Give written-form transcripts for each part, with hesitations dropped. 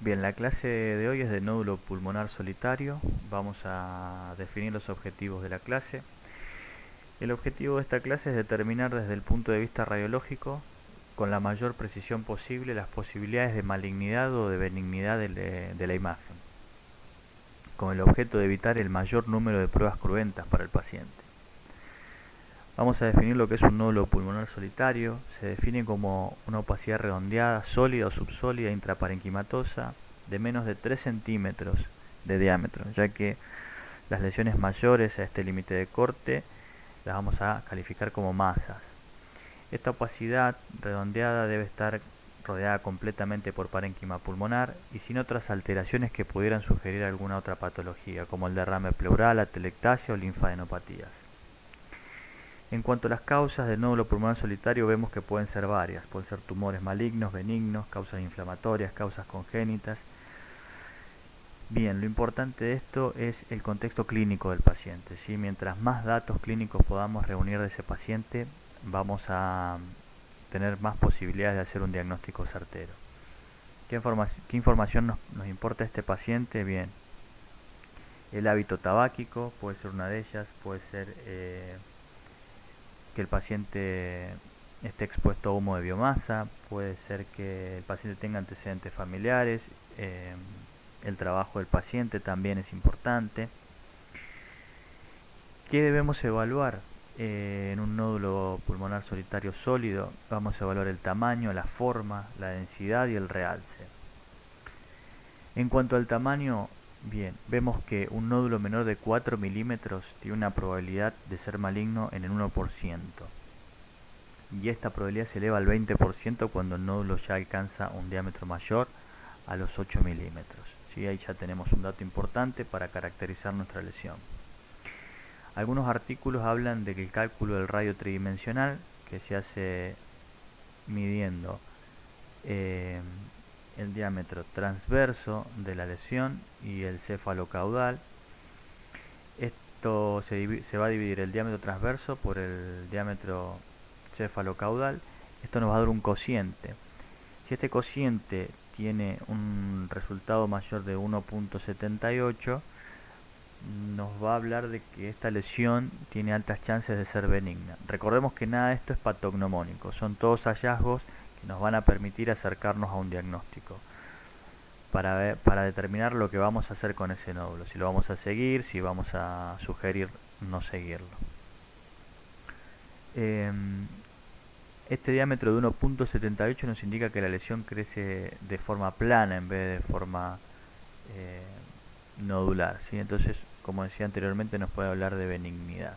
Bien, la clase de hoy es de nódulo pulmonar solitario. Vamos a definir los objetivos de la clase. El objetivo de esta clase es determinar desde el punto de vista radiológico, con la mayor precisión posible, las posibilidades de malignidad o de benignidad de la imagen, con el objeto de evitar el mayor número de pruebas cruentas para el paciente. Vamos a definir lo que es un nódulo pulmonar solitario. Se define como una opacidad redondeada, sólida o subsólida intraparenquimatosa de menos de 3 centímetros de diámetro, ya que las lesiones mayores a este límite de corte las vamos a calificar como masas. Esta opacidad redondeada debe estar rodeada completamente por parénquima pulmonar y sin otras alteraciones que pudieran sugerir alguna otra patología, como el derrame pleural, atelectasia o linfadenopatías. En cuanto a las causas del nódulo pulmonar solitario, vemos que pueden ser varias. Pueden ser tumores malignos, benignos, causas inflamatorias, causas congénitas. Bien, lo importante de esto es el contexto clínico del paciente, ¿sí? Mientras más datos clínicos podamos reunir de ese paciente, vamos a tener más posibilidades de hacer un diagnóstico certero. ¿Qué información nos importa este paciente? Bien, el hábito tabáquico puede ser una de ellas, puede ser que el paciente esté expuesto a humo de biomasa, puede ser que el paciente tenga antecedentes familiares, el trabajo del paciente también es importante. ¿Qué debemos evaluar en un nódulo pulmonar solitario sólido? Vamos a evaluar el tamaño, la forma, la densidad y el realce. En cuanto al tamaño, bien, vemos que un nódulo menor de 4 milímetros tiene una probabilidad de ser maligno en el 1%. Y esta probabilidad se eleva al 20% cuando el nódulo ya alcanza un diámetro mayor a los 8 milímetros. ¿Sí? Ahí ya tenemos un dato importante para caracterizar nuestra lesión. Algunos artículos hablan de que el cálculo del radio tridimensional, que se hace midiendo el diámetro transverso de la lesión y el cefalocaudal, esto se va a dividir el diámetro transverso por el diámetro cefalocaudal. Esto nos va a dar un cociente. Si este cociente tiene un resultado mayor de 1.78, nos va a hablar de que esta lesión tiene altas chances de ser benigna. Recordemos que nada de esto es patognomónico, son todos hallazgos que nos van a permitir acercarnos a un diagnóstico para determinar lo que vamos a hacer con ese nódulo, si lo vamos a seguir, si vamos a sugerir no seguirlo. Este diámetro de 1.78 nos indica que la lesión crece de forma plana en vez de forma nodular, ¿sí? Entonces, como decía anteriormente, nos puede hablar de benignidad.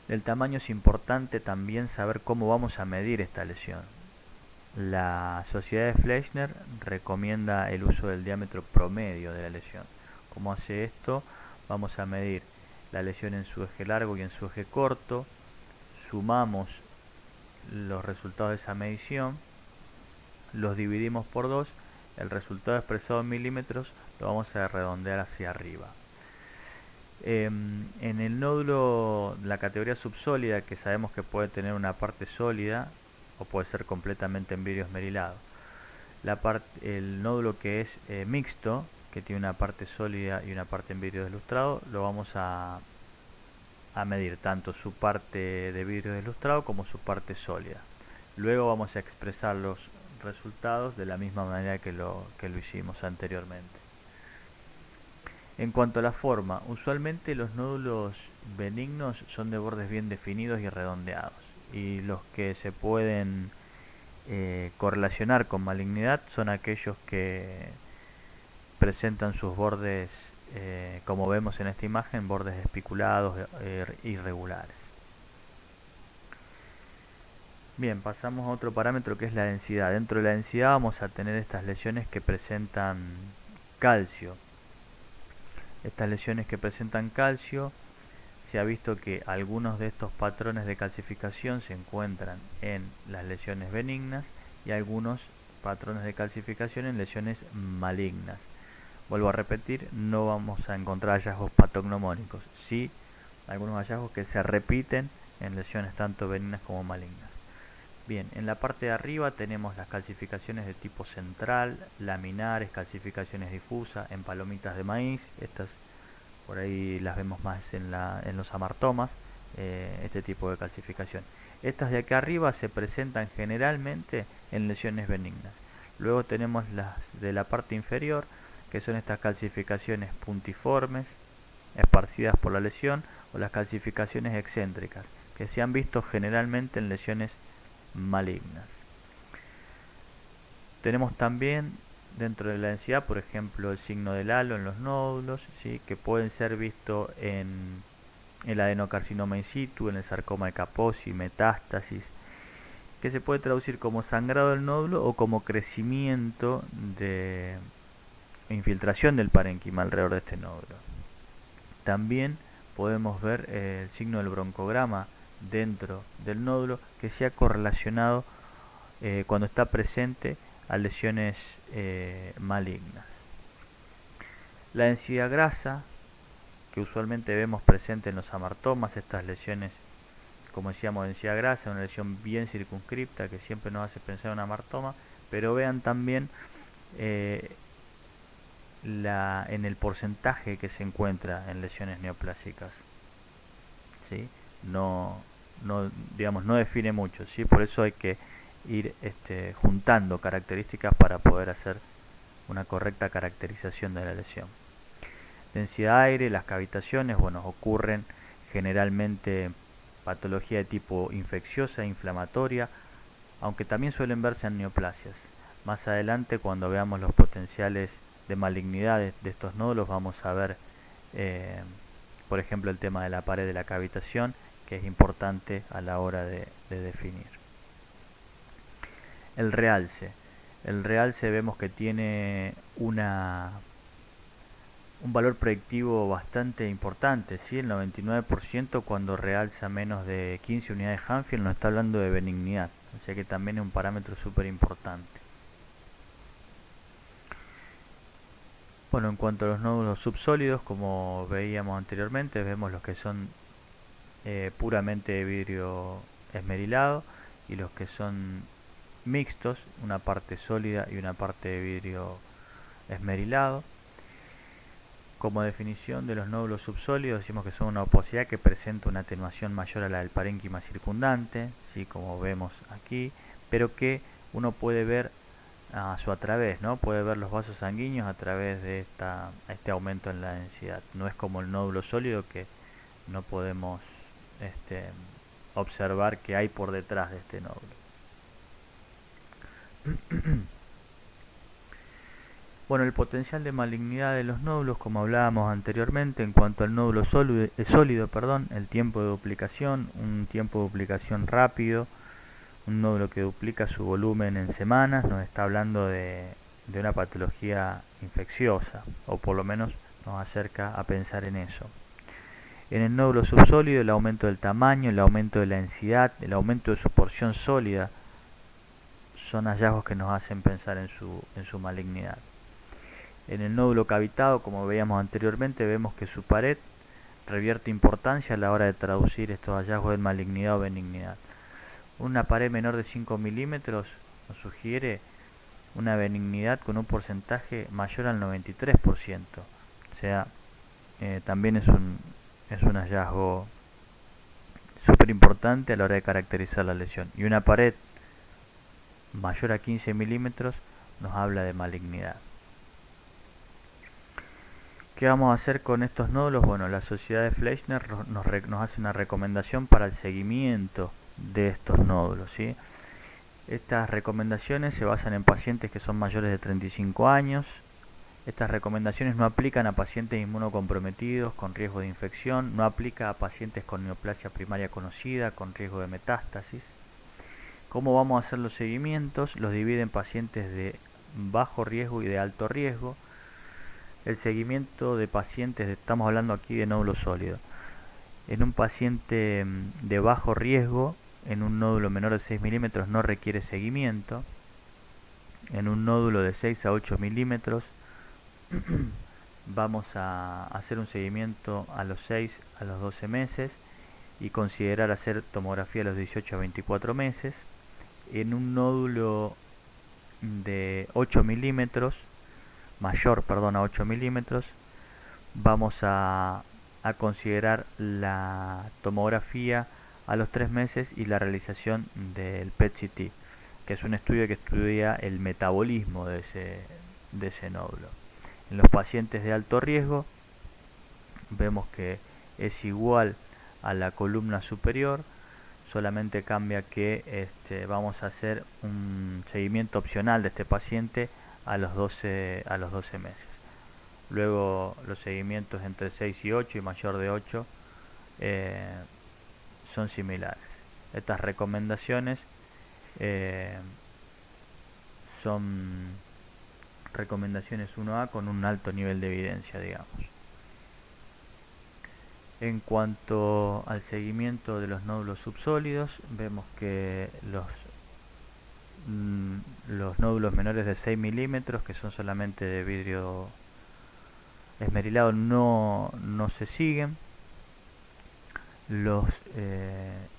Del tamaño es importante también saber cómo vamos a medir esta lesión. La Sociedad de Fleischner recomienda el uso del diámetro promedio de la lesión. ¿Cómo hace esto? Vamos a medir la lesión en su eje largo y en su eje corto, sumamos los resultados de esa medición, los dividimos por 2, el resultado expresado en milímetros lo vamos a redondear hacia arriba. En el nódulo, la categoría subsólida, que sabemos que puede tener una parte sólida o puede ser completamente en vidrio esmerilado. El nódulo que es mixto, que tiene una parte sólida y una parte en vidrio deslustrado, lo vamos a medir tanto su parte de vidrio deslustrado como su parte sólida. Luego vamos a expresar los resultados de la misma manera que lo hicimos anteriormente. En cuanto a la forma, usualmente los nódulos benignos son de bordes bien definidos y redondeados, y los que se pueden correlacionar con malignidad son aquellos que presentan sus bordes, como vemos en esta imagen, bordes espiculados, irregulares. Bien, pasamos a otro parámetro que es la densidad. Dentro de la densidad vamos a tener estas lesiones que presentan calcio. Estas lesiones que presentan calcio, se ha visto que algunos de estos patrones de calcificación se encuentran en las lesiones benignas y algunos patrones de calcificación en lesiones malignas. Vuelvo a repetir, no vamos a encontrar hallazgos patognomónicos, sí algunos hallazgos que se repiten en lesiones tanto benignas como malignas. Bien, en la parte de arriba tenemos las calcificaciones de tipo central, laminares, calcificaciones difusas, en palomitas de maíz. Estas por ahí las vemos más en los amartomas, este tipo de calcificación. Estas de acá arriba se presentan generalmente en lesiones benignas. Luego tenemos las de la parte inferior, que son estas calcificaciones puntiformes, esparcidas por la lesión, o las calcificaciones excéntricas, que se han visto generalmente en lesiones malignas. Tenemos también dentro de la densidad, por ejemplo, el signo del halo en los nódulos, ¿sí? Que pueden ser vistos en el adenocarcinoma in situ, en el sarcoma de Kaposi, metástasis, que se puede traducir como sangrado del nódulo o como crecimiento de infiltración del parénquima alrededor de este nódulo. También podemos ver el signo del broncograma dentro del nódulo, que se ha correlacionado cuando está presente a lesiones malignas. La densidad grasa, que usualmente vemos presente en los amartomas, estas lesiones, como decíamos, densidad grasa, una lesión bien circunscripta que siempre nos hace pensar en un amartoma, pero vean también en el porcentaje que se encuentra en lesiones neoplásicas, ¿sí? Digamos, no define mucho, ¿sí? Por eso hay que ir juntando características para poder hacer una correcta caracterización de la lesión. Densidad de aire, las cavitaciones, bueno, ocurren generalmente patología de tipo infecciosa e inflamatoria, aunque también suelen verse en neoplasias. Más adelante, cuando veamos los potenciales de malignidad de estos nódulos, vamos a ver, por ejemplo, el tema de la pared de la cavitación, que es importante a la hora de definir. El realce. El realce vemos que tiene un valor predictivo bastante importante, ¿sí? El 99% cuando realza menos de 15 unidades Hanfield nos está hablando de benignidad, o sea que también es un parámetro súper importante. Bueno, en cuanto a los nódulos subsólidos, como veíamos anteriormente, vemos los que son puramente de vidrio esmerilado y los que son mixtos, una parte sólida y una parte de vidrio esmerilado. Como definición de los nódulos subsólidos, decimos que son una oposidad que presenta una atenuación mayor a la del parénquima circundante, ¿sí? Como vemos aquí, pero que uno puede ver a través, ¿no? Puede ver los vasos sanguíneos a través de este aumento en la densidad. No es como el nódulo sólido, que no podemos observar qué hay por detrás de este nódulo. Bueno, el potencial de malignidad de los nódulos, como hablábamos anteriormente, en cuanto al nódulo sólido, el tiempo de duplicación, un tiempo de duplicación rápido, un nódulo que duplica su volumen en semanas, nos está hablando de una patología infecciosa, o por lo menos nos acerca a pensar en eso. En el nódulo subsólido, el aumento del tamaño, el aumento de la densidad, el aumento de su porción sólida, son hallazgos que nos hacen pensar en su malignidad. En el nódulo cavitado, como veíamos anteriormente, vemos que su pared revierte importancia a la hora de traducir estos hallazgos de malignidad o benignidad. Una pared menor de 5 milímetros nos sugiere una benignidad con un porcentaje mayor al 93%. O sea, también es un hallazgo súper importante a la hora de caracterizar la lesión. Y una pared mayor a 15 milímetros nos habla de malignidad. ¿Qué vamos a hacer con estos nódulos? Bueno, la sociedad de Fleischner nos hace una recomendación para el seguimiento de estos nódulos, ¿sí? Estas recomendaciones se basan en pacientes que son mayores de 35 años. Estas recomendaciones no aplican a pacientes inmunocomprometidos con riesgo de infección, no aplica a pacientes con neoplasia primaria conocida con riesgo de metástasis. ¿Cómo vamos a hacer los seguimientos? Los divide en pacientes de bajo riesgo y de alto riesgo. El seguimiento de pacientes, estamos hablando aquí de nódulo sólido. En un paciente de bajo riesgo, en un nódulo menor de 6 milímetros no requiere seguimiento. En un nódulo de 6 a 8 milímetros vamos a hacer un seguimiento a los 6 a los 12 meses y considerar hacer tomografía a los 18 a 24 meses. en un nódulo de 8 milímetros, mayor, perdón, a 8 milímetros, vamos a considerar la tomografía a los 3 meses y la realización del PET-CT, que es un estudio que estudia el metabolismo de ese nódulo. En los pacientes de alto riesgo vemos que es igual a la columna superior, solamente cambia que vamos a hacer un seguimiento opcional de este paciente a los 12 meses. Luego los seguimientos entre 6 y 8 y mayor de 8 son similares. Estas recomendaciones son recomendaciones 1A con un alto nivel de evidencia, digamos. En cuanto al seguimiento de los nódulos subsólidos, vemos que los nódulos menores de 6 milímetros, que son solamente de vidrio esmerilado, no se siguen. Los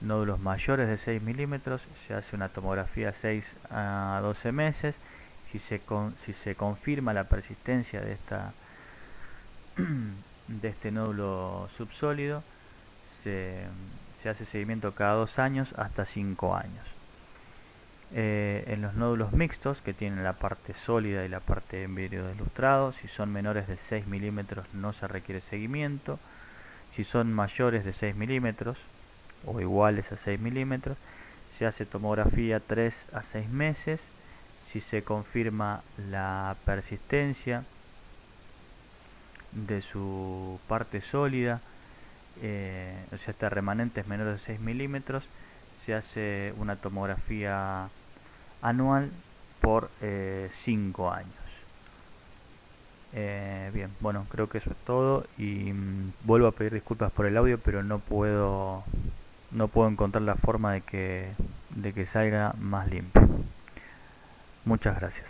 nódulos mayores de 6 milímetros se hace una tomografía 6 a 12 meses. Si se confirma la persistencia de este nódulo subsólido, se hace seguimiento cada 2 años hasta 5 años. En los nódulos mixtos, que tienen la parte sólida y la parte en vidrio deslustrado, si son menores de 6 milímetros no se requiere seguimiento. Si son mayores de 6 milímetros o iguales a 6 milímetros, se hace tomografía 3 a 6 meses. Si se confirma la persistencia de su parte sólida, o sea, hasta remanentes menores de 6 milímetros, se hace una tomografía anual por 5 años. Bien, bueno, creo que eso es todo y vuelvo a pedir disculpas por el audio, pero no puedo encontrar la forma de que salga más limpio. Muchas gracias.